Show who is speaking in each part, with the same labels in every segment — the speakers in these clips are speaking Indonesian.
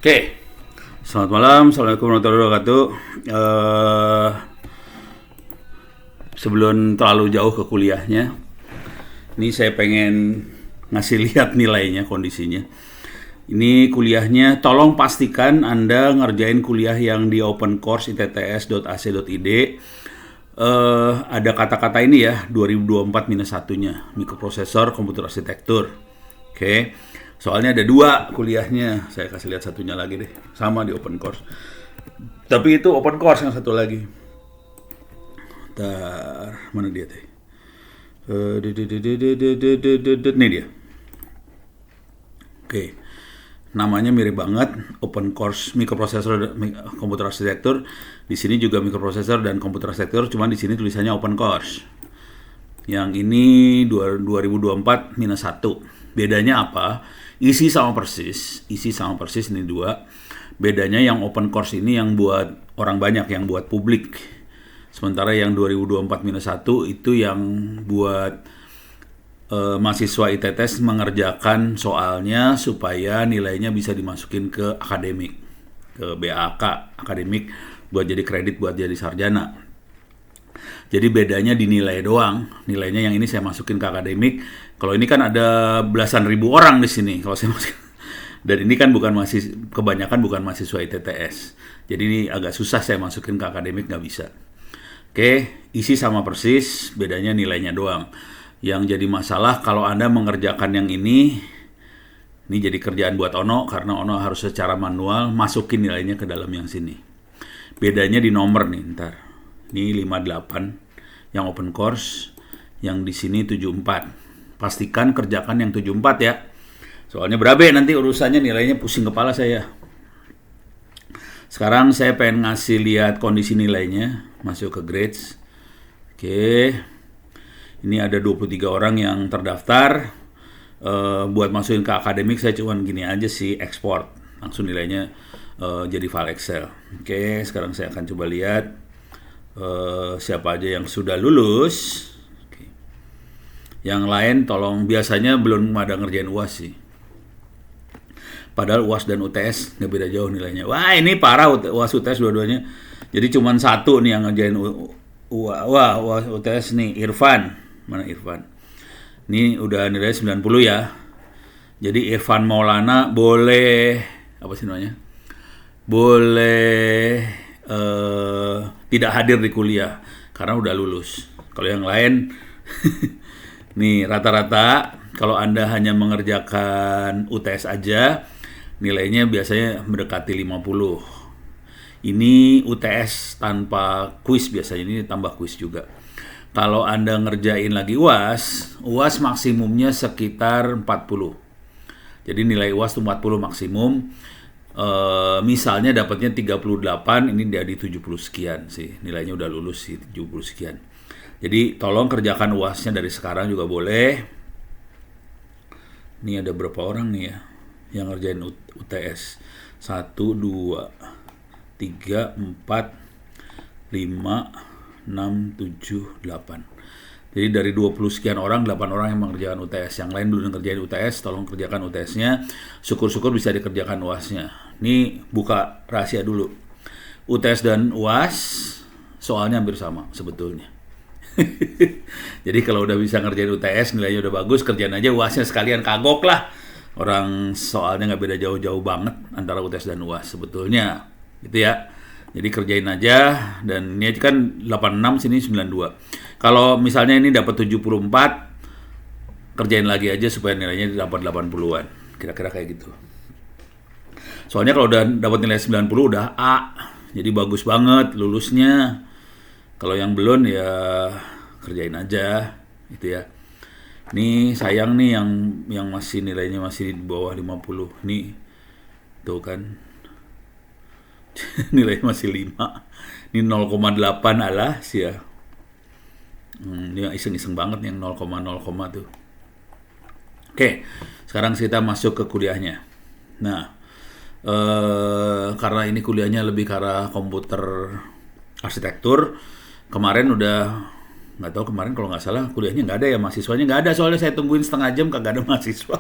Speaker 1: Oke, selamat malam, assalamualaikum warahmatullahi wabarakatuh. Sebelum terlalu jauh ke kuliahnya, ini saya pengen ngasih lihat nilainya, kondisinya. Ini kuliahnya, tolong pastikan Anda ngerjain kuliah yang di open course itts.ac.id. Ada kata-kata ini ya, 2024 minus satunya, mikroprosesor komputer arsitektur. Oke. Soalnya ada dua kuliahnya, saya kasih lihat satunya lagi deh, sama di open course. Tapi itu open course yang satu lagi. Ntar, mana dia teh? Nih dia. Oke, namanya mirip banget, open course mikroprosesor komputer arsitektur. Di sini juga mikroprosesor dan komputer arsitektur, cuman di sini tulisannya open course. Yang ini 2024 minus 1. Bedanya apa? Isi sama persis ini dua. Bedanya yang open course ini yang buat orang banyak, yang buat publik. Sementara yang 2024 minus 1 itu yang buat mahasiswa ITTS mengerjakan soalnya supaya nilainya bisa dimasukin ke akademik, ke BAK, akademik, buat jadi kredit, buat jadi sarjana. Jadi bedanya di nilai doang. Nilainya yang ini saya masukin ke akademik. Kalau ini kan ada belasan ribu orang di sini. Kalau saya masukin. Dan ini kan kebanyakan bukan mahasiswa ITTS. Jadi ini agak susah saya masukin ke akademik, nggak bisa. Oke, isi sama persis, bedanya nilainya doang. Yang jadi masalah kalau Anda mengerjakan yang ini jadi kerjaan buat Ono, karena Ono harus secara manual masukin nilainya ke dalam yang sini. Bedanya di nomor nih, ntar. Ini 58 yang open course, yang di sini 74. Pastikan kerjakan yang 74 ya. Soalnya berabe nanti urusannya, nilainya pusing kepala saya. Sekarang saya pengen ngasih lihat kondisi nilainya, masuk ke grades. Oke. Ini ada 23 orang yang terdaftar. Buat masukin ke akademik saya cuman gini aja sih, export. Langsung nilainya jadi file Excel. Oke, sekarang saya akan coba lihat siapa aja yang sudah lulus. Oke. Yang lain tolong, biasanya belum ada ngerjain UAS sih. Padahal UAS dan UTS nggak beda jauh nilainya. Wah, ini parah UAS UTS dua-duanya. Jadi cuma satu nih yang ngerjain UAS UTS nih, Irfan. Mana Irfan? Ini udah nilai 90 ya. Jadi Irfan Maulana boleh, apa sih namanya? Boleh tidak hadir di kuliah karena udah lulus. Kalau yang lain nih rata-rata kalau Anda hanya mengerjakan UTS aja nilainya biasanya mendekati 50. Ini UTS tanpa kuis, biasanya ini tambah kuis juga. Kalau Anda ngerjain lagi UAS maksimumnya sekitar 40. Jadi nilai UAS itu 40 maksimum. Misalnya dapatnya 38, ini dari 70 sekian sih, nilainya udah lulus sih 70 sekian. Jadi tolong kerjakan UASnya dari sekarang juga boleh. Ini ada berapa orang nih ya yang ngerjain UTS? 1, 2, 3, 4, 5, 6, 7, 8. Jadi dari 20 sekian orang, 8 orang yang mengerjakan UTS. Yang lain belum ngerjain UTS, tolong kerjakan UTS-nya. Syukur-syukur bisa dikerjakan UAS-nya. Ini buka rahasia dulu. UTS dan UAS soalnya hampir sama sebetulnya. Jadi kalau udah bisa ngerjain UTS, nilainya udah bagus, kerjain aja UAS-nya sekalian, kagok lah. Orang soalnya nggak beda jauh-jauh banget antara UTS dan UAS sebetulnya. Gitu ya. Jadi kerjain aja, dan ini kan 86, sini 92. Kalau misalnya ini dapat 74, kerjain lagi aja supaya nilainya dapat 80-an. Kira-kira kayak gitu. Soalnya kalau udah dapat nilai 90 udah A. Jadi bagus banget lulusnya. Kalau yang belum ya kerjain aja gitu ya. Ini sayang nih yang masih nilainya masih di bawah 50. Nih tuh kan. Nilai masih 5. Ini 0,8 alah sih ya. Dia iseng-iseng banget nih yang 0,0 tuh. Oke, sekarang kita masuk ke kuliahnya. Nah, karena ini kuliahnya lebih ke arah komputer arsitektur, kemarin udah nggak tahu, kemarin kalau nggak salah kuliahnya nggak ada ya, mahasiswanya nggak ada, soalnya saya tungguin setengah jam kagak ada mahasiswa.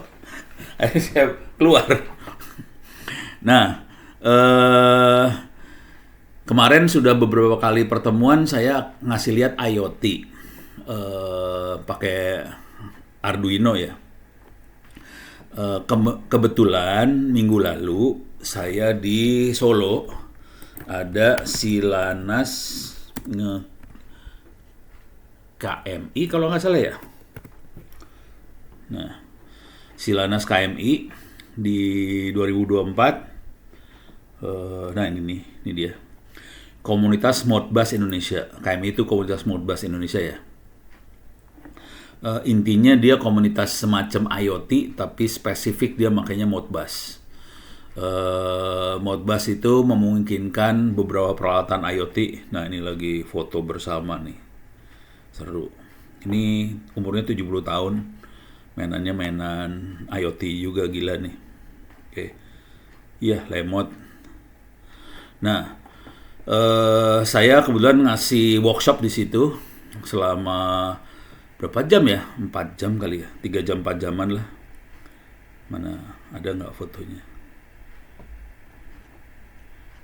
Speaker 1: Akhirnya saya keluar. Nah, Eh, Kemarin sudah beberapa kali pertemuan saya ngasih lihat IoT pakai Arduino ya. Kebetulan minggu lalu saya di Solo ada Silanas KMI kalau nggak salah ya. Nah, Silanas KMI di 2024. Nah ini dia. Komunitas Modbus Indonesia. KMI itu komunitas Modbus Indonesia ya. Intinya dia komunitas semacam IoT tapi spesifik dia makanya Modbus. Modbus itu memungkinkan beberapa peralatan IoT. Nah ini lagi foto bersama nih, seru. Ini umurnya 70 tahun, mainannya mainan IoT juga, gila nih. Oke, iya lemot. Nah, saya kebetulan ngasih workshop di situ selama berapa jam ya? 4 jam kali ya, 3 jam 4 jaman lah. Mana ada nggak fotonya?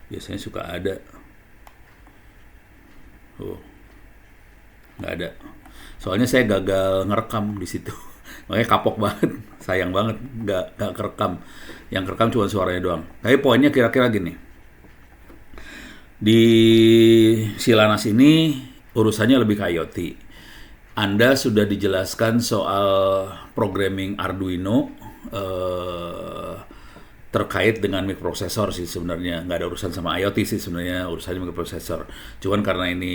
Speaker 1: Biasanya suka ada. Oh, nggak ada. Soalnya saya gagal ngerekam di situ. Makanya kapok banget, sayang banget nggak kerekam. Yang kerekam cuma suaranya doang. Tapi poinnya kira-kira gini. Di Silanas ini urusannya lebih ke IoT. Anda sudah dijelaskan soal programming Arduino terkait dengan microprosesor sih sebenarnya. Nggak ada urusan sama IoT sih sebenarnya, urusannya microprosesor. Cuman karena ini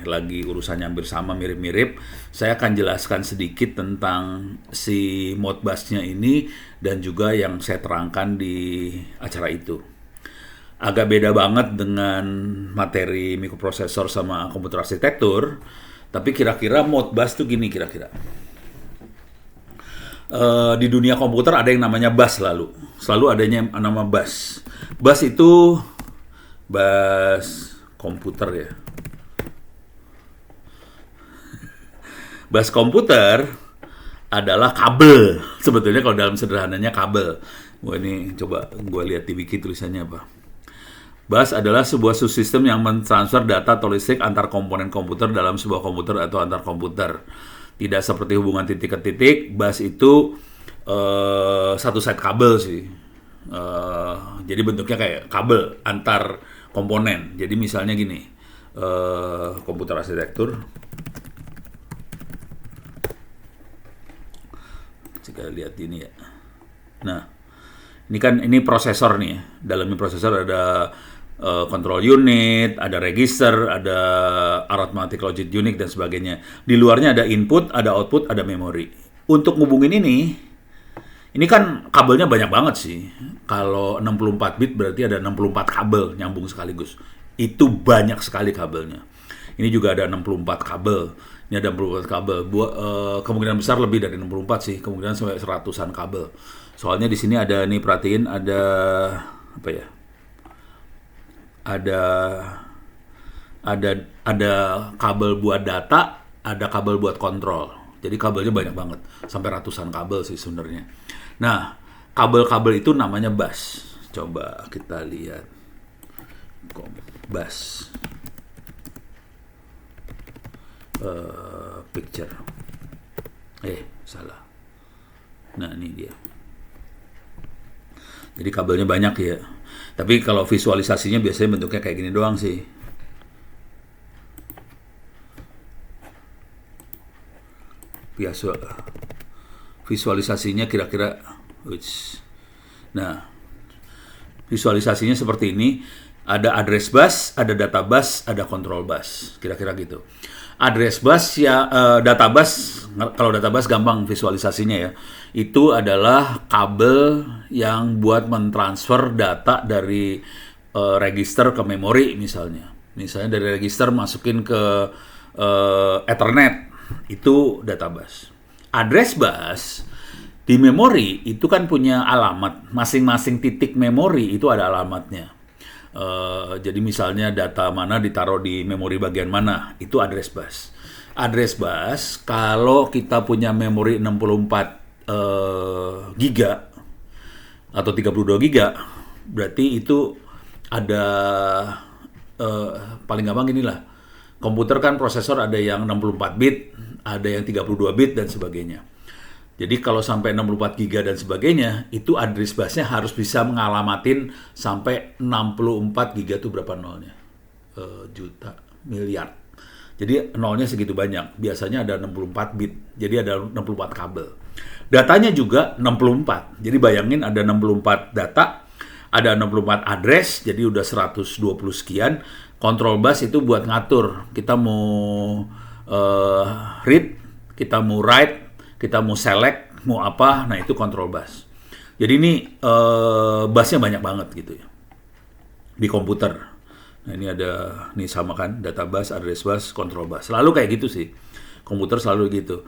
Speaker 1: lagi urusannya hampir sama, mirip-mirip, saya akan jelaskan sedikit tentang si Modbus-nya ini dan juga yang saya terangkan di acara itu. Agak beda banget dengan materi microprosesor sama komputer arsitektur, tapi kira-kira Modbus tuh gini kira-kira. Di dunia komputer ada yang namanya bus selalu adanya nama bus. Bus itu bus komputer ya. Bus komputer adalah kabel. Sebetulnya kalau dalam sederhananya kabel. Gua ini coba gue lihat di wiki tulisannya apa. Bus adalah sebuah subsistem yang mentransfer data atau listrik antar komponen komputer dalam sebuah komputer atau antar komputer. Tidak seperti hubungan titik ke titik, bus itu satu set kabel sih. Jadi bentuknya kayak kabel antar komponen. Jadi misalnya gini, komputer arsitektur. Kita lihat ini ya. Nah, ini prosesor nih ya. Dalamnya prosesor ada control unit, ada register, ada arithmetic logic unit dan sebagainya. Di luarnya ada input, ada output, ada memori. Untuk ngubungin ini kan kabelnya banyak banget sih. Kalau 64 bit berarti ada 64 kabel nyambung sekaligus. Itu banyak sekali kabelnya. Ini juga ada 64 kabel. Ini ada 64 kabel. Kemungkinan besar lebih dari 64 sih. Kemungkinan sampai 100-an kabel. Soalnya di sini ada nih, perhatiin ada apa ya? Ada kabel buat data, ada kabel buat kontrol. Jadi kabelnya banyak banget, sampai ratusan kabel sih sebenarnya. Nah, kabel-kabel itu namanya bus. Coba kita lihat bus picture. Salah. Nah, ini dia. Jadi kabelnya banyak ya. Tapi kalau visualisasinya biasanya bentuknya kayak gini doang sih. Biasa. Visualisasinya kira-kira. Nah, visualisasinya seperti ini. Ada address bus, ada data bus, ada control bus. Kira-kira gitu. Address bus ya, data bus, kalau data bus gampang visualisasinya ya. Itu adalah kabel yang buat mentransfer data dari register ke memori misalnya. Misalnya dari register masukin ke Ethernet, itu data bus. Address bus di memori itu kan punya alamat. Masing-masing titik memori itu ada alamatnya. Jadi misalnya data mana ditaruh di memori bagian mana, itu address bus. Address bus kalau kita punya memori 64 giga atau 32 giga, berarti itu ada paling gampang inilah. Komputer kan prosesor ada yang 64 bit, ada yang 32 bit dan sebagainya. Jadi kalau sampai 64 giga dan sebagainya, itu address busnya harus bisa mengalamatin sampai 64 giga itu berapa nolnya? Juta, miliar. Jadi nolnya segitu banyak. Biasanya ada 64 bit, jadi ada 64 kabel. Datanya juga 64. Jadi bayangin ada 64 data, ada 64 address, jadi udah 120 sekian. Control bus itu buat ngatur. Kita mau read, kita mau write, kita mau select, mau apa, nah itu control bus. Jadi ini busnya banyak banget gitu ya di komputer. Nah ini ada, nih sama kan, data bus, address bus, control bus. Selalu kayak gitu sih, komputer selalu gitu,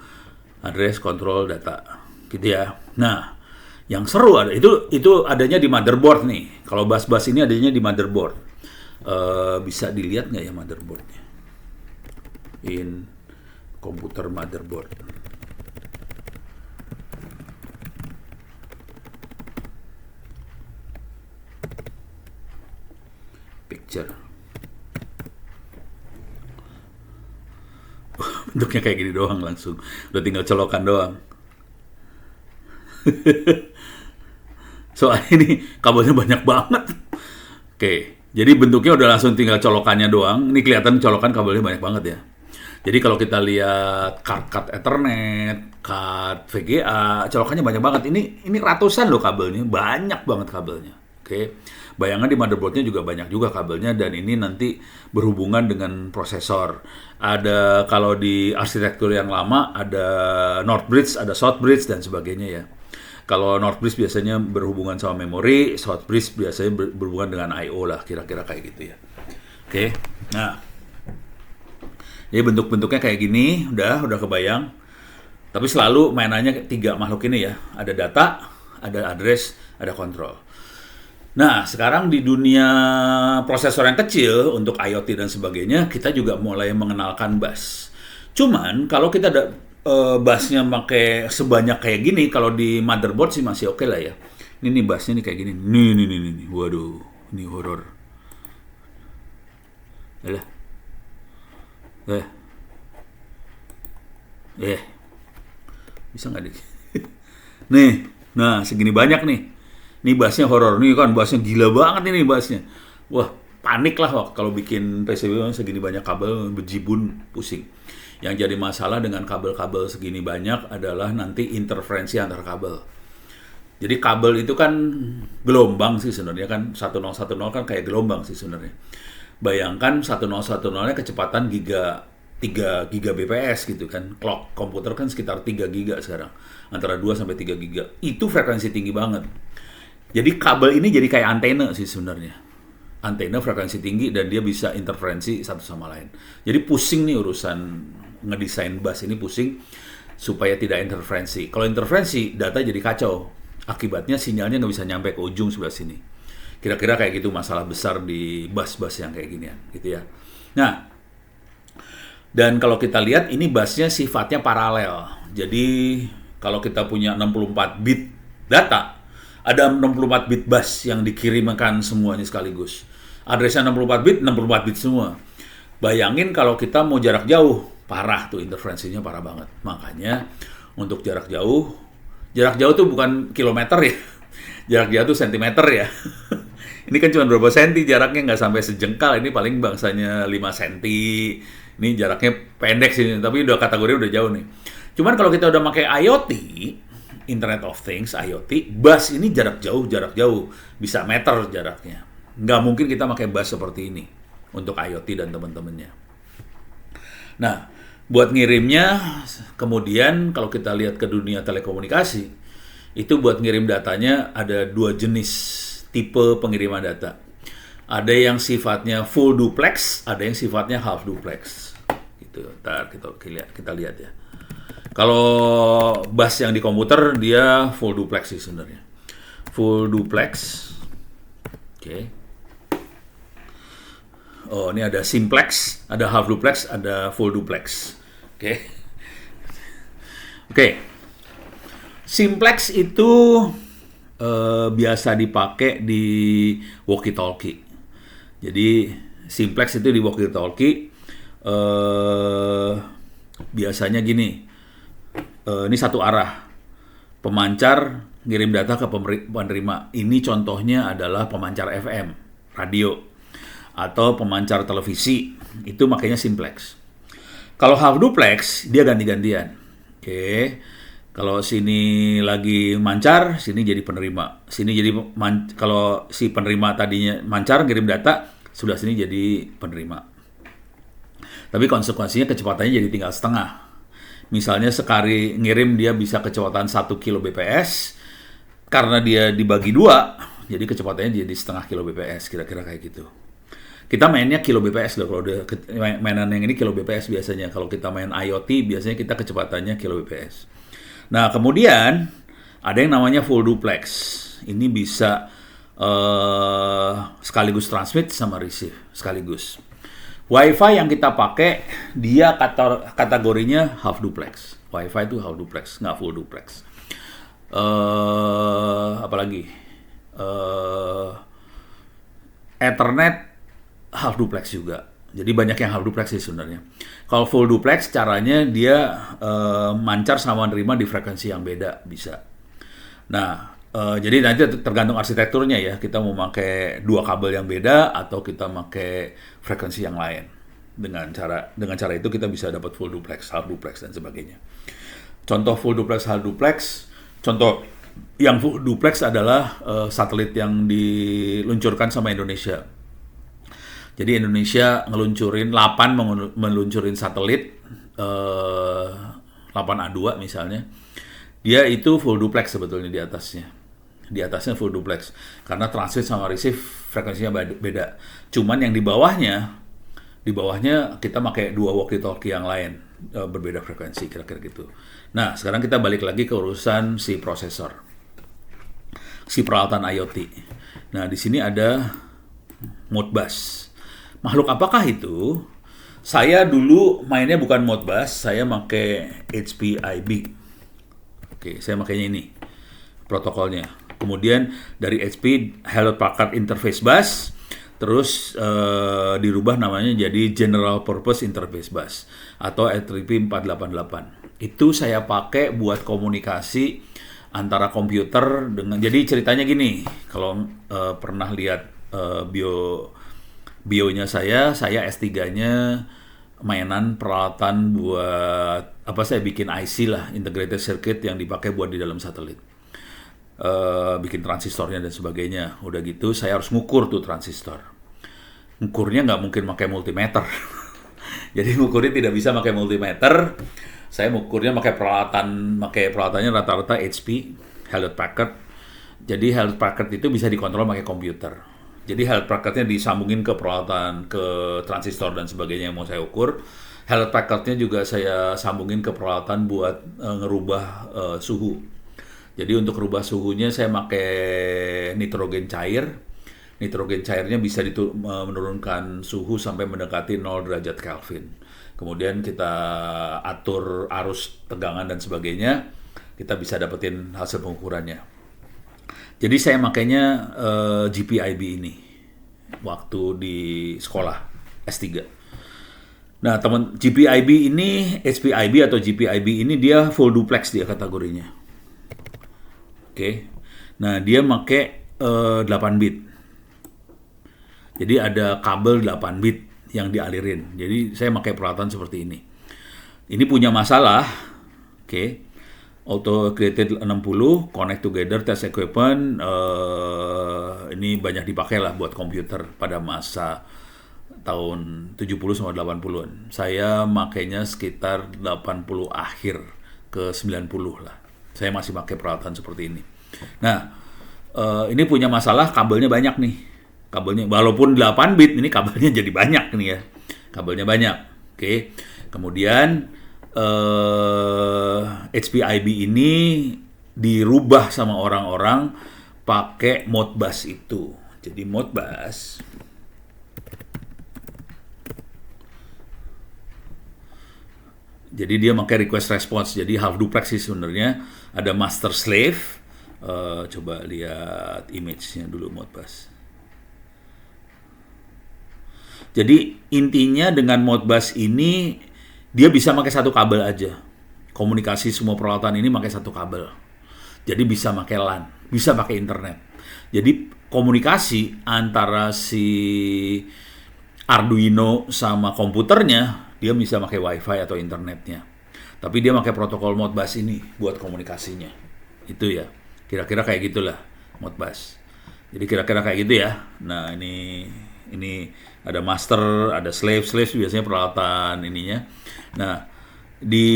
Speaker 1: address, control, data, gitu ya. Nah, yang seru ada itu adanya di motherboard nih. Kalau bus-bus ini adanya di motherboard. Bisa dilihat nggak ya motherboardnya? In komputer motherboard. Picture. Bentuknya kayak gini doang langsung. Udah tinggal colokan doang. Soalnya ini kabelnya banyak banget. Oke, jadi bentuknya udah langsung tinggal colokannya doang. Ini kelihatan colokan kabelnya banyak banget ya. Jadi kalau kita lihat card Ethernet, card VGA, colokannya banyak banget. Ini ratusan loh kabelnya, banyak banget kabelnya. Oke, bayangan di motherboardnya juga banyak juga kabelnya, dan ini nanti berhubungan dengan prosesor. Ada kalau di arsitektur yang lama ada North Bridge, ada South Bridge dan sebagainya ya. Kalau North Bridge biasanya berhubungan sama memori, South Bridge biasanya berhubungan dengan I/O lah, kira-kira kayak gitu ya. Oke, nah, jadi bentuk-bentuknya kayak gini, udah kebayang. Tapi selalu mainannya 3 makhluk ini ya, ada data, ada address, ada kontrol. Nah, sekarang di dunia prosesor yang kecil untuk IoT dan sebagainya, kita juga mulai mengenalkan bus. Cuman kalau kita ada busnya pakai sebanyak kayak gini, kalau di motherboard sih masih oke lah ya. Ini busnya nih kayak gini. Nih. Waduh, ini horor. Alah. Bisa nggak nih? Nih, nah segini banyak nih. Ini busnya horor, nih kan busnya gila banget ini busnya. Wah, panik lah kalau bikin PCB segini banyak kabel, bejibun, pusing. Yang jadi masalah dengan kabel-kabel segini banyak adalah nanti interferensi antar kabel. Jadi kabel itu kan gelombang sih sebenarnya kan, 1010 kan kayak gelombang sih sebenarnya. Bayangkan 1010-nya kecepatan 3 Gbps gitu kan. Clock komputer kan sekitar 3 giga sekarang. Antara 2 sampai 3 giga. Itu frekuensi tinggi banget. Jadi kabel ini jadi kayak antena sih sebenarnya. Antena frekuensi tinggi dan dia bisa interferensi satu sama lain. Jadi pusing nih urusan ngedesain bus ini, pusing supaya tidak interferensi. Kalau interferensi, data jadi kacau. Akibatnya sinyalnya nggak bisa nyampe ke ujung sebelah sini. Kira-kira kayak gitu masalah besar di bus-bus yang kayak gini ya, gitu ya. Nah, dan kalau kita lihat ini busnya sifatnya paralel. Jadi kalau kita punya 64 bit data, ada 64 bit bus yang dikirimkan semuanya sekaligus. Addressnya 64 bit, 64 bit semua. Bayangin kalau kita mau jarak jauh, parah tuh interferensinya parah banget. Makanya untuk jarak jauh tuh bukan kilometer ya. Jarak jauh tuh sentimeter ya. Ini kan cuma berapa senti jaraknya, nggak sampai sejengkal. Ini paling bangsanya 5 senti. Ini jaraknya pendek sih, tapi udah kategori udah jauh nih. Cuman kalau kita udah pakai IoT, Internet of Things, IoT, bus ini jarak jauh, bisa meter jaraknya. Nggak mungkin kita pakai bus seperti ini untuk IoT dan teman-temannya. Nah, buat ngirimnya, kemudian kalau kita lihat ke dunia telekomunikasi, itu buat ngirim datanya ada 2 jenis tipe pengiriman data. Ada yang sifatnya full duplex, ada yang sifatnya half duplex. Gitu. Ntar kita lihat ya. Kalau bus yang di komputer dia full duplex sih sebenarnya. Full duplex. Oke. Oh, ini ada simplex, ada half duplex, ada full duplex. Oke. Simplex itu biasa dipakai di walkie-talkie. Jadi simplex itu di walkie-talkie biasanya gini, ini satu arah, pemancar ngirim data ke penerima. Ini contohnya adalah pemancar FM, radio, atau pemancar televisi. Itu makanya simplex. Kalau half duplex, dia ganti-gantian. Oke. Kalau sini lagi mancar, sini jadi penerima. Sini jadi kalau si penerima tadinya mancar ngirim data, sudah sini jadi penerima. Tapi konsekuensinya kecepatannya jadi tinggal setengah. Misalnya sekali ngirim dia bisa kecepatan 1 kilo bps, karena dia dibagi 2, jadi kecepatannya jadi setengah kilo bps, kira-kira kayak gitu. Kita mainnya kilo bps loh, kalau udah mainan yang ini kilo bps biasanya. Kalau kita main IoT, biasanya kita kecepatannya kilo bps. Nah, kemudian ada yang namanya full duplex. Ini bisa sekaligus transmit sama receive, sekaligus. Wi-Fi yang kita pakai, dia kategorinya half duplex. Wi-Fi itu half duplex, nggak full duplex. Apalagi? Ethernet half duplex juga. Jadi banyak yang half duplex sih sebenarnya. Kalau full duplex, caranya dia mancar sama nerima di frekuensi yang beda, bisa. Nah, jadi nanti tergantung arsitekturnya ya. Kita mau pakai 2 kabel yang beda atau kita pakai frekuensi yang lain. Dengan cara itu kita bisa dapat full duplex, half duplex dan sebagainya. Contoh full duplex, half duplex. Contoh yang full duplex adalah satelit yang diluncurkan sama Indonesia. Jadi Indonesia ngeluncurin 8 meluncurin satelit 8A2 misalnya. Dia itu full duplex sebetulnya di atasnya. Di atasnya full duplex karena transmit sama receive frekuensinya beda. Cuman yang di bawahnya kita pakai 2 walkie-talkie yang lain, berbeda frekuensi, kira-kira gitu. Nah, sekarang kita balik lagi ke urusan si prosesor, si peralatan IoT. Nah, di sini ada Modbus. Makhluk apakah itu? Saya dulu mainnya bukan Modbus, saya pakai HP IB. Oke, saya makanya ini protokolnya. Kemudian dari HP Hewlett Packard Interface Bus, terus dirubah namanya jadi General Purpose Interface Bus atau E3P 488. Itu saya pakai buat komunikasi antara komputer dengan. Jadi ceritanya gini, kalau pernah lihat bionya saya S3-nya mainan peralatan buat saya bikin IC lah, integrated circuit yang dipakai buat di dalam satelit. Bikin transistornya dan sebagainya. Udah gitu saya harus ngukur tuh transistor. Ngukurnya nggak mungkin pakai multimeter. Jadi ngukurnya tidak bisa pakai multimeter. Saya ngukurnya pakai peralatannya rata-rata HP, Hewlett Packard. Jadi Hewlett Packard itu bisa dikontrol pakai komputer. Jadi Hewlett Packardnya disambungin ke peralatan, ke transistor dan sebagainya yang mau saya ukur. Hewlett Packardnya juga saya sambungin ke peralatan buat ngerubah suhu. Jadi untuk rubah suhunya saya pakai nitrogen cair. Nitrogen cairnya bisa menurunkan suhu sampai mendekati 0 derajat Kelvin. Kemudian kita atur arus tegangan dan sebagainya, kita bisa dapetin hasil pengukurannya. Jadi saya makainya GPIB ini waktu di sekolah S3. Nah, teman GPIB ini, HPIB atau GPIB ini dia full duplex dia kategorinya. Oke. Nah, dia pakai 8 bit. Jadi ada kabel 8 bit yang dialirin. Jadi saya pakai peralatan seperti ini. Ini punya masalah. Oke. Auto created 60, connect together test equipment. Ini banyak dipakai lah buat komputer pada masa tahun 70 sama 80-an. Saya makainya sekitar 80 akhir ke 90 lah. Saya masih pakai peralatan seperti ini. Nah, ini punya masalah kabelnya banyak nih. Kabelnya walaupun 8 bit, ini kabelnya jadi banyak nih ya. Kabelnya banyak. Oke. Kemudian HPIB ini dirubah sama orang-orang pakai Modbus itu. Jadi Modbus dia pakai request response, jadi half duplex sih sebenarnya. Ada master slave. Coba lihat image-nya dulu Modbus. Jadi intinya dengan Modbus ini dia bisa pakai satu kabel aja. Komunikasi semua peralatan ini pakai satu kabel. Jadi bisa pakai LAN, bisa pakai internet. Jadi komunikasi antara si Arduino sama komputernya dia bisa pakai WiFi atau internetnya. Tapi dia pakai protokol Modbus ini buat komunikasinya. Itu ya. Kira-kira kayak gitulah Modbus. Jadi kira-kira kayak gitu ya. Nah, ini ada master, ada slave biasanya peralatan ininya. Nah, di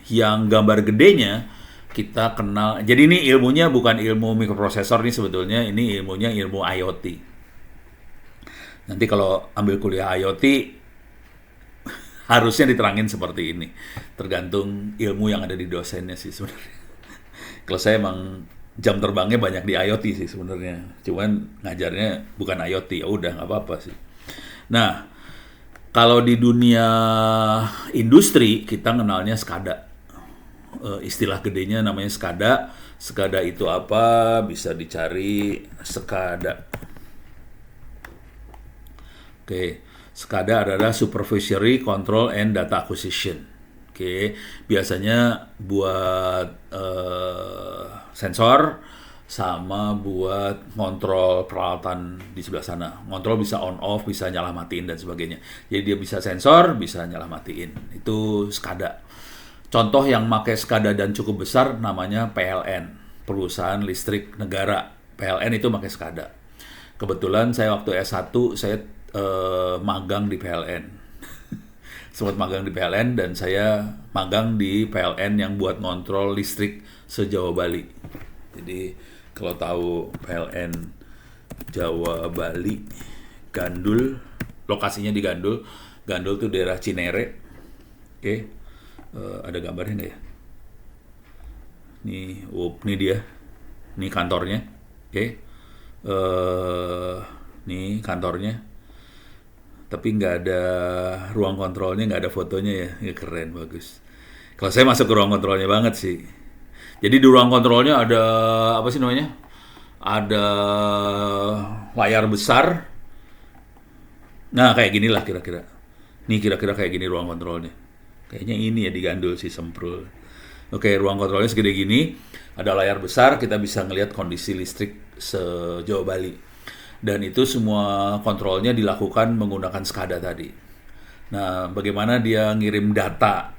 Speaker 1: yang gambar gedenya kita kenal. Jadi ini ilmunya bukan ilmu mikroprosesor nih sebetulnya, ini ilmunya ilmu IoT. Nanti kalau ambil kuliah IoT harusnya diterangin seperti ini. Tergantung ilmu yang ada di dosennya sih sebenarnya. Kalau saya emang jam terbangnya banyak di IoT sih sebenarnya. Cuman ngajarnya bukan IoT, ya udah nggak apa-apa sih. Nah, kalau di dunia industri kita kenalnya SCADA. Istilah gedenya namanya SCADA. SCADA itu apa? Bisa dicari SCADA. Oke, SCADA adalah Supervisory Control and Data Acquisition. Oke, biasanya buat sensor sama buat kontrol peralatan di sebelah sana. Kontrol bisa on off, bisa nyala matiin dan sebagainya. Jadi dia bisa sensor, bisa nyala matiin. Itu SCADA. Contoh yang pakai SCADA dan cukup besar namanya PLN, Perusahaan Listrik Negara. PLN itu pakai SCADA. Kebetulan saya waktu S1 saya magang di PLN. Sempat magang di PLN dan saya magang di PLN yang buat ngontrol listrik se-Jawa Bali. Jadi kalau tahu PLN Jawa Bali, Gandul, lokasinya di Gandul. Gandul itu daerah Cinere. Oke. Ada gambarnya nggak ya? Ini dia. Ini kantornya. Oke. Ini kantornya. Tapi nggak ada ruang kontrolnya, nggak ada fotonya ya. Ya keren, bagus. Kalau saya masuk ke ruang kontrolnya banget sih. Jadi di ruang kontrolnya ada apa sih namanya? Ada layar besar. Nah, kayak gini lah kira-kira. Nih kira-kira kayak gini ruang kontrolnya. Kayaknya ini ya di Gandul sih, Semprul. Oke, ruang kontrolnya segede gini. Ada layar besar, kita bisa ngelihat kondisi listrik se-Jawa Bali. Dan itu semua kontrolnya dilakukan menggunakan SCADA tadi. Nah, bagaimana dia ngirim data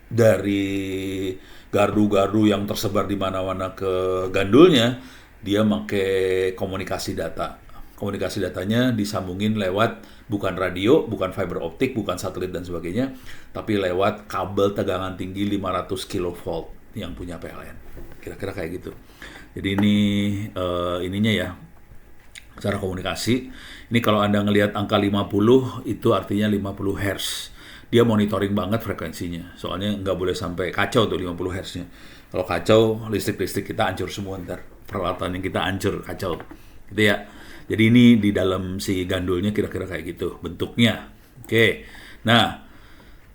Speaker 1: dari gardu-gardu yang tersebar di mana-mana ke gandulnya, dia pakai komunikasi data. Komunikasi datanya disambungin lewat bukan radio, bukan fiber optik, bukan satelit dan sebagainya, tapi lewat kabel tegangan tinggi 500 kV yang punya PLN. Kira-kira kayak gitu. Jadi ini ininya ya. Cara komunikasi. Ini kalau Anda ngelihat angka 50 itu artinya 50 Hz. Dia monitoring banget frekuensinya. Soalnya nggak boleh sampai kacau tuh 50 Hz-nya. Kalau kacau, listrik-listrik kita hancur semua ntar. Peralatan yang kita hancur, kacau. Gitu ya. Jadi ini di dalam si gandulnya kira-kira kayak gitu bentuknya. Oke. Nah,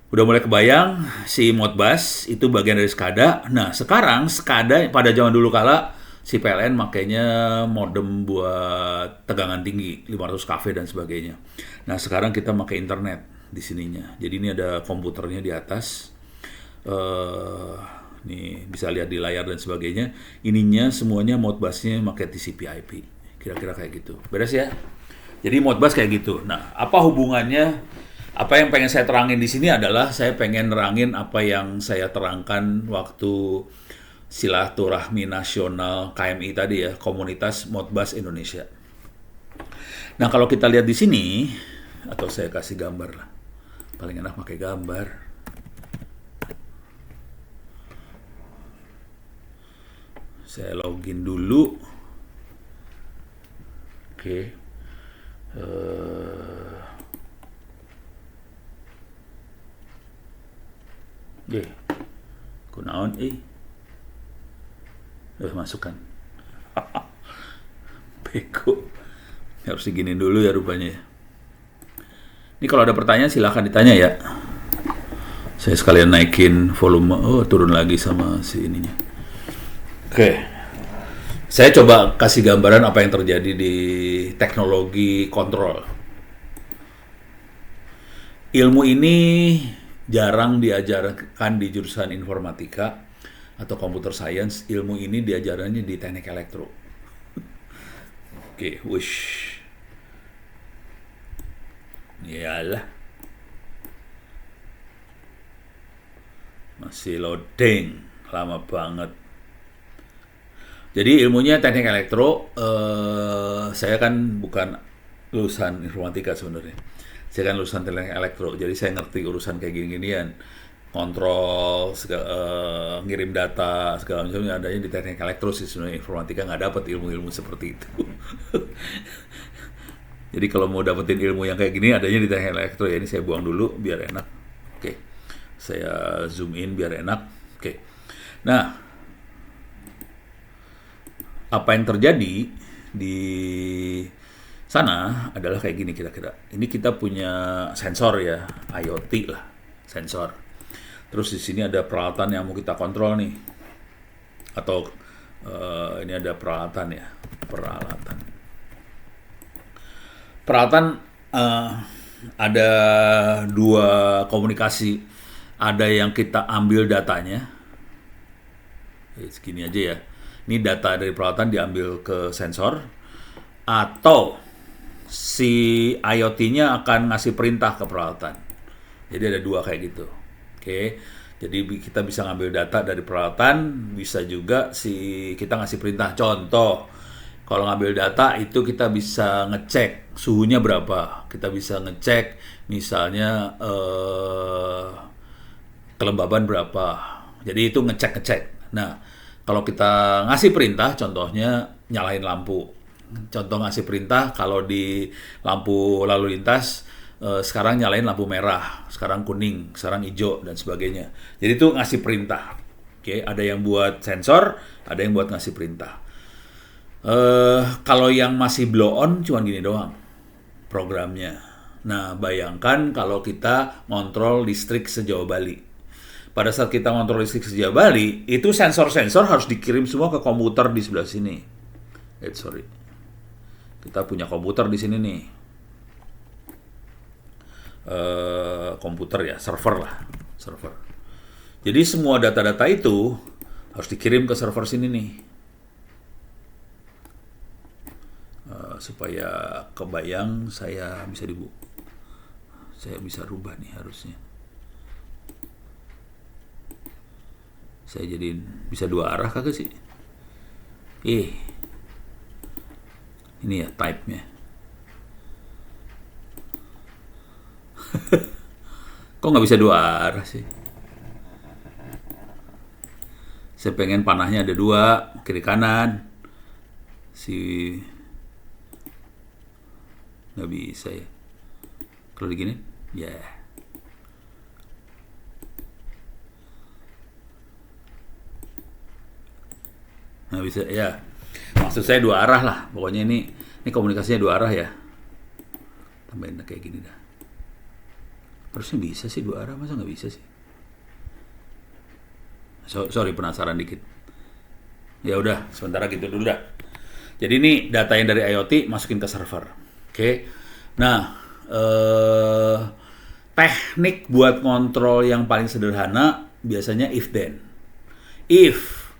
Speaker 1: udah mulai kebayang si Modbus itu bagian dari SCADA. Nah, sekarang SCADA pada zaman dulu kala si PLN makainya modem buat tegangan tinggi 500 kV dan sebagainya. Nah, sekarang kita pakai internet di sininya. Jadi ini ada komputernya di atas. Nih bisa lihat di layar dan sebagainya. Ininya semuanya Modbusnya pakai TCP/IP. Kira-kira kayak gitu. Beres ya? Jadi Modbus kayak gitu. Nah, apa hubungannya? Apa yang pengen saya terangin di sini adalah saya pengen nerangin apa yang saya terangkan waktu silaturahmi nasional KMI tadi ya, Komunitas Modbus Indonesia. Nah, kalau kita lihat di sini, atau saya kasih gambar lah. Paling enak pakai gambar. Saya login dulu. Oke. Kunaon masukkan. Beko. Harus diginin dulu ya rupanya ya. Ini kalau ada pertanyaan silahkan ditanya ya. Saya sekalian naikin volume. Oh, turun lagi sama si ininya. Oke. Saya coba kasih gambaran apa yang terjadi di teknologi kontrol. Ilmu ini jarang diajarkan di jurusan informatika atau computer science. Ilmu ini diajarannya di teknik elektro. Oke, wush. Yalah. Masih loading. Lama banget. Jadi ilmunya teknik elektro. Saya kan bukan lulusan informatika sebenarnya. Saya kan lulusan teknik elektro. Jadi saya ngerti urusan kayak gini-ginian. Kontrol, ngirim data, segala macam adanya di teknik elektro sih sebenarnya. Informatika nggak dapat ilmu-ilmu seperti itu. Jadi kalau mau dapetin ilmu yang kayak gini adanya di teknik elektro ya. Ini saya buang dulu biar enak. Oke, saya zoom in biar enak. Oke, nah apa yang terjadi di sana adalah kayak gini kira-kira. Ini kita punya sensor ya, IoT lah, sensor. Terus di sini ada peralatan yang mau kita kontrol nih, atau ini ada peralatan ya, peralatan ada dua komunikasi, ada yang kita ambil datanya, segini aja ya. Ini data dari peralatan diambil ke sensor, atau si IoT-nya akan ngasih perintah ke peralatan. Jadi ada dua kayak gitu. Oke, jadi kita bisa ngambil data dari peralatan, bisa juga kita ngasih perintah. Contoh, kalau ngambil data itu kita bisa ngecek suhunya berapa, kita bisa ngecek misalnya kelembaban berapa. Jadi itu ngecek. Nah, kalau kita ngasih perintah, contohnya nyalain lampu. Contoh ngasih perintah kalau di lampu lalu lintas sekarang nyalain lampu merah, sekarang kuning, sekarang hijau dan sebagainya. Jadi itu ngasih perintah. Oke, ada yang buat sensor, ada yang buat ngasih perintah. Kalau yang masih blow on cuma gini doang programnya. Nah, bayangkan kalau kita ngontrol listrik sejauh Bali. Pada saat kita ngontrol listrik sejauh Bali, itu sensor-sensor harus dikirim semua ke komputer di sebelah sini. Sorry. Kita punya komputer di sini nih. Komputer ya, server. Jadi semua data-data itu harus dikirim ke server sini nih. Supaya kebayang saya bisa rubah nih harusnya. Saya jadiin bisa dua arah kagak sih? Ini ya type-nya. Kok nggak bisa dua arah sih? Saya pengen panahnya ada dua, kiri kanan. Nggak bisa ya. Kalau begini, ya. Nggak bisa, ya. Maksud saya dua arah lah. Pokoknya ini komunikasinya dua arah ya. Tambahin kayak gini dah. Harusnya bisa sih dua arah, masa nggak bisa sih? Sorry, penasaran dikit. Ya udah, sementara gitu dulu dah. Jadi ini data yang dari IoT masukin ke server. Oke. Nah, teknik buat kontrol yang paling sederhana biasanya if then. If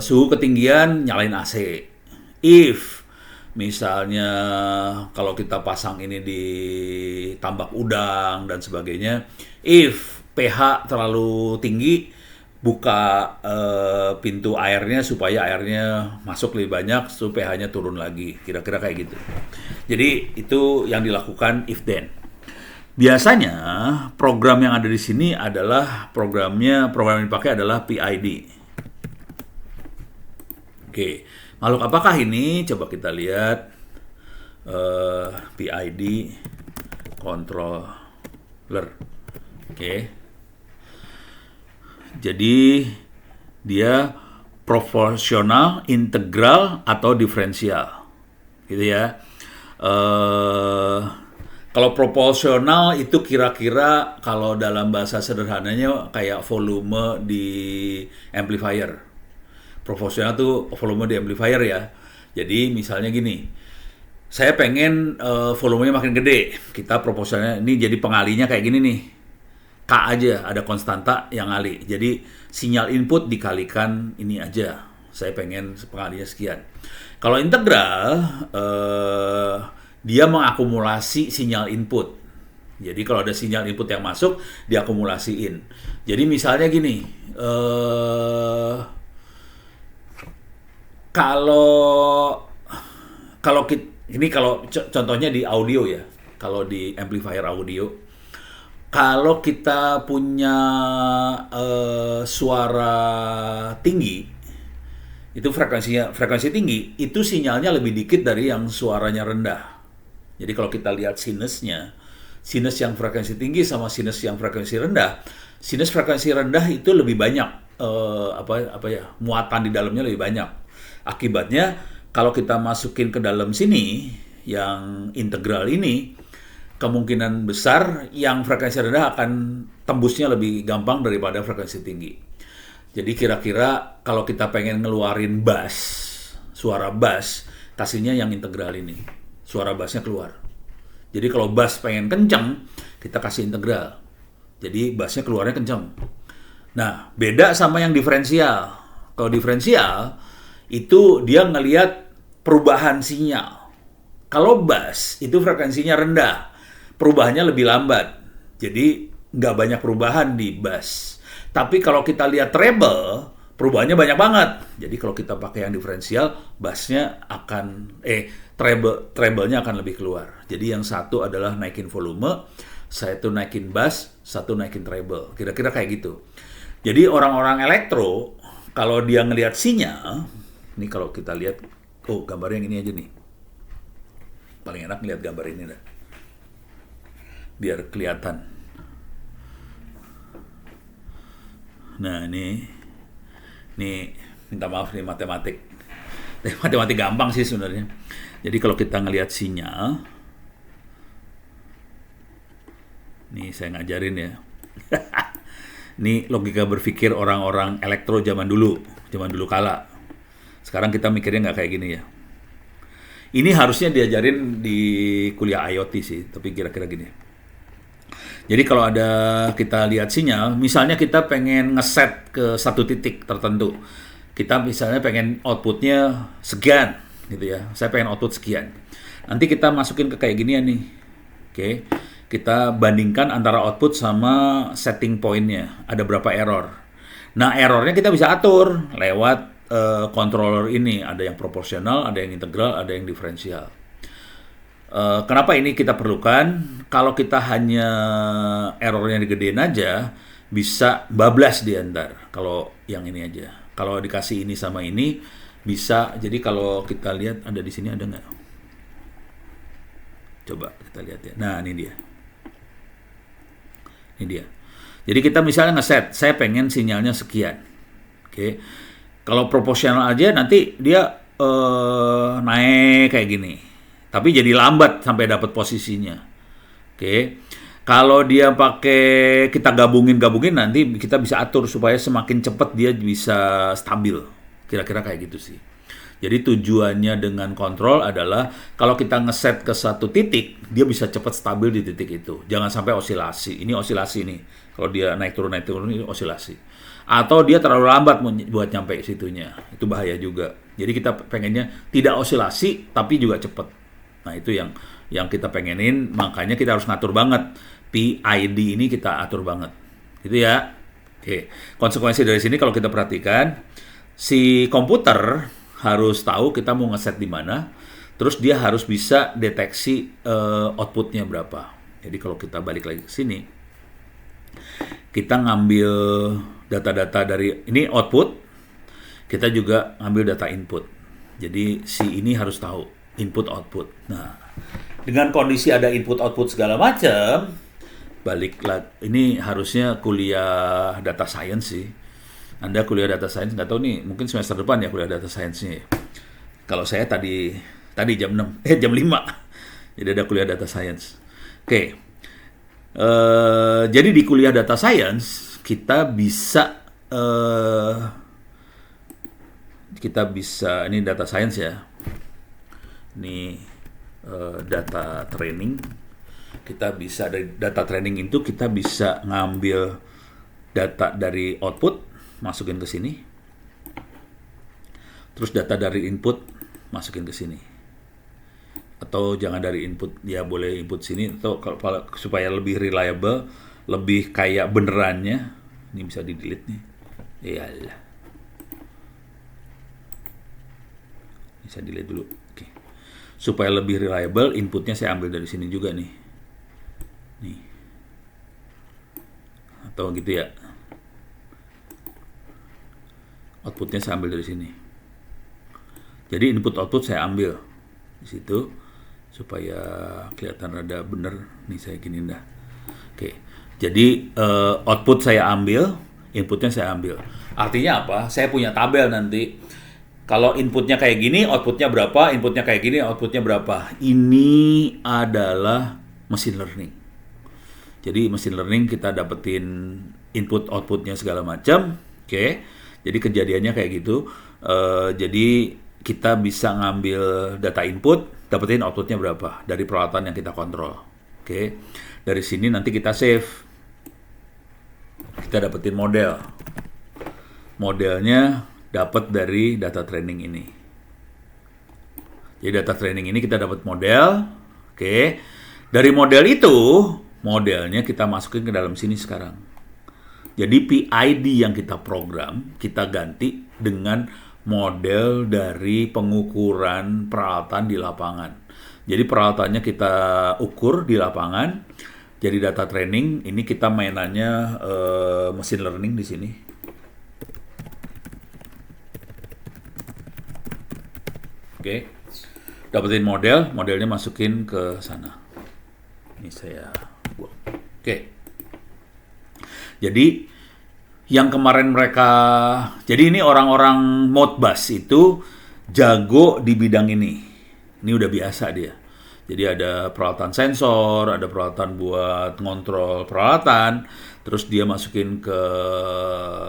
Speaker 1: suhu ketinggian, nyalain AC. If misalnya kalau kita pasang ini di tambak udang dan sebagainya, if pH terlalu tinggi, buka pintu airnya supaya airnya masuk lebih banyak, supaya pH-nya turun lagi. Kira-kira kayak gitu. Jadi itu yang dilakukan if then. Biasanya program yang ada di sini adalah program yang dipakai adalah PID. Oke, makhluk apakah ini? Coba kita lihat. PID controller. Oke. Jadi dia proporsional, integral, atau diferensial, gitu ya. Kalau proporsional itu kira-kira kalau dalam bahasa sederhananya kayak volume di amplifier. Proporsional tuh volume di amplifier ya. Jadi misalnya gini, Saya pengen volumenya makin gede. Kita proposalnya ini jadi pengalinya kayak gini nih. K aja, ada konstanta yang ngali. Jadi sinyal input dikalikan ini aja. Saya pengen pengalinya sekian. Kalau integral, dia mengakumulasi sinyal input. Jadi kalau ada sinyal input yang masuk, diakumulasiin. Jadi misalnya gini, kalau kalau ini kalau contohnya di audio ya, kalau di amplifier audio, kalau kita punya suara tinggi, itu frekuensi tinggi, itu sinyalnya lebih dikit dari yang suaranya rendah. Jadi kalau kita lihat sinusnya, sinus yang frekuensi tinggi sama sinus yang frekuensi rendah, sinus frekuensi rendah itu lebih banyak muatan di dalamnya lebih banyak. Akibatnya kalau kita masukin ke dalam sini yang integral ini, kemungkinan besar yang frekuensi rendah akan tembusnya lebih gampang daripada frekuensi tinggi. Jadi kira-kira kalau kita pengen ngeluarin bass, suara bass, kasihnya yang integral ini. Suara bassnya keluar. Jadi kalau bass pengen kencang, kita kasih integral. Jadi bassnya keluarnya kencang. Nah, beda sama yang diferensial. Kalau diferensial, itu dia ngelihat perubahan sinyal. Kalau bass, itu frekuensinya rendah. Perubahannya lebih lambat. Jadi nggak banyak perubahan di bass. Tapi kalau kita lihat treble, perubahannya banyak banget. Jadi kalau kita pakai yang diferensial, bassnya akan treble-nya akan lebih keluar. Jadi yang satu adalah naikin volume, satu naikin bass, satu naikin treble. Kira-kira kayak gitu. Jadi orang-orang elektro, kalau dia ngelihat sinyal, ini kalau kita lihat, gambarnya yang ini aja nih. Paling enak ngelihat gambar ini dah. Biar kelihatan. Nah ini minta maaf nih matematik. Matematik gampang sih sebenarnya. Jadi kalau kita ngelihat sinyal, nih saya ngajarin ya. Ini logika berpikir orang-orang elektro zaman dulu kala. Sekarang kita mikirnya nggak kayak gini ya. Ini harusnya diajarin di kuliah IoT sih, tapi kira-kira gini. Jadi kalau ada kita lihat sinyal, misalnya kita pengen ngeset ke satu titik tertentu. Kita misalnya pengen outputnya sekian, gitu ya. Saya pengen output sekian. Nanti kita masukin ke kayak ginian nih. Oke. Kita bandingkan antara output sama setting point-nya. Ada berapa error. Nah, errornya kita bisa atur lewat controller ini. Ada yang proporsional, ada yang integral, ada yang diferensial. Kenapa ini kita perlukan? Kalau kita hanya errornya digedein aja, bisa bablas dia ntar. Kalau yang ini aja. Kalau dikasih ini sama ini, bisa. Jadi kalau kita lihat, ada di sini ada nggak? Coba kita lihat ya. Nah, ini dia. Ini dia. Jadi kita misalnya ngeset, saya pengen sinyalnya sekian. Oke. Kalau proporsional aja nanti dia naik kayak gini. Tapi jadi lambat sampai dapat posisinya. Oke. Kalau dia pakai kita gabungin nanti kita bisa atur supaya semakin cepat dia bisa stabil. Kira-kira kayak gitu sih. Jadi tujuannya dengan kontrol adalah kalau kita ngeset ke satu titik, dia bisa cepat stabil di titik itu. Jangan sampai osilasi. Ini osilasi nih. Kalau dia naik turun ini osilasi. Atau dia terlalu lambat buat nyampe situnya. Itu bahaya juga. Jadi kita pengennya tidak osilasi tapi juga cepat. Nah, itu yang kita pengenin, makanya kita harus ngatur banget. PID ini kita atur banget. Gitu ya. Oke. Konsekuensi dari sini kalau kita perhatikan, si komputer harus tahu kita mau ngeset di mana, terus dia harus bisa deteksi outputnya berapa. Jadi kalau kita balik lagi ke sini, kita ngambil data-data dari ini output, kita juga ngambil data input. Jadi si ini harus tahu input output. Nah, dengan kondisi ada input output segala macam, balik lagi ini harusnya kuliah data science sih. Anda kuliah data science, nggak tahu nih, mungkin semester depan ya kuliah data science-nya. Kalau saya tadi jam 6, jam 5. Jadi ada kuliah data science. Oke. Jadi di kuliah data science, kita bisa, ini data science ya. Ini data training. Kita bisa dari data training itu kita bisa ngambil data dari output, masukin ke sini. Terus data dari input, masukin ke sini. Atau jangan dari input, ya boleh input sini, atau supaya lebih reliable, lebih kayak benerannya. Ini bisa di delete nih. Iyalah. Bisa delete dulu. Oke. Supaya lebih reliable, inputnya saya ambil dari sini juga nih. Nih. Atau gitu ya. Outputnya saya ambil dari sini. Jadi input output saya ambil di situ supaya kelihatan rada bener. Nih saya gini dah. Oke. Jadi output saya ambil, inputnya saya ambil. Artinya apa? Saya punya tabel nanti. Kalau inputnya kayak gini, outputnya berapa? Inputnya kayak gini, outputnya berapa? Ini adalah machine learning. Jadi machine learning kita dapetin input outputnya segala macam. Oke. Jadi kejadiannya kayak gitu. Jadi kita bisa ngambil data input, dapetin outputnya berapa dari peralatan yang kita kontrol. Oke. Dari sini nanti kita save. Kita dapetin model. Modelnya dapat dari data training ini. Jadi data training ini kita dapat model. Oke. Dari model itu, modelnya kita masukin ke dalam sini sekarang. Jadi PID yang kita program, kita ganti dengan model dari pengukuran peralatan di lapangan. Jadi peralatannya kita ukur di lapangan. Jadi data training, ini kita mainannya machine learning di sini. Oke, dapetin model, modelnya masukin ke sana. Ini saya buang. Oke. Jadi yang kemarin jadi ini orang-orang Modbus itu jago di bidang ini. Ini udah biasa dia. Jadi ada peralatan sensor, ada peralatan buat ngontrol peralatan, terus dia masukin ke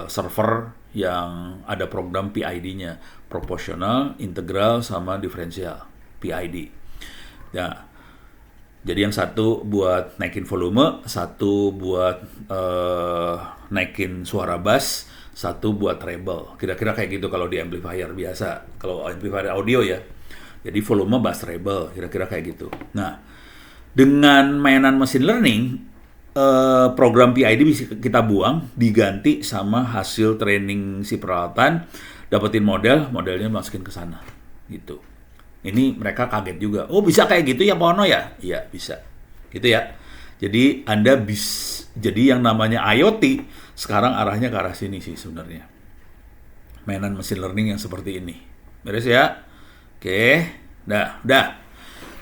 Speaker 1: server yang ada program PID-nya, proporsional, integral, sama diferensial, PID. Nah, jadi yang satu buat naikin volume, satu buat naikin suara bass, satu buat treble. Kira-kira kayak gitu kalau di amplifier biasa, kalau amplifier audio ya. Jadi volume, bass, treble, kira-kira kayak gitu. Nah, dengan mainan machine learning, program PID bisa kita buang, diganti sama hasil training si peralatan, dapetin model, modelnya masukin ke sana, gitu. Ini mereka kaget juga. Oh, bisa kayak gitu ya Pak Ono ya? Iya, bisa. Gitu ya. Jadi jadi yang namanya IoT sekarang arahnya ke arah sini sih sebenarnya. Mainan machine learning yang seperti ini. Beres ya? Oke. Udah.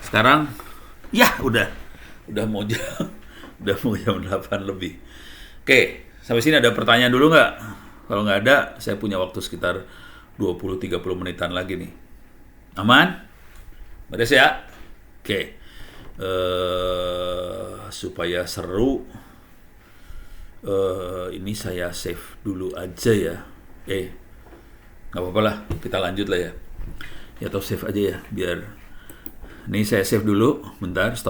Speaker 1: Sekarang ya udah mau jam 8 lebih. Oke, sampai sini ada pertanyaan dulu nggak? Kalau nggak ada, saya punya waktu sekitar 20-30 menitan lagi nih. Aman? Beres ya? Oke. Supaya seru, ini saya save dulu aja ya. Nggak apa-apa lah, kita lanjut lah ya. Ya atau save aja ya, biar. Ini saya save dulu, bentar, stop.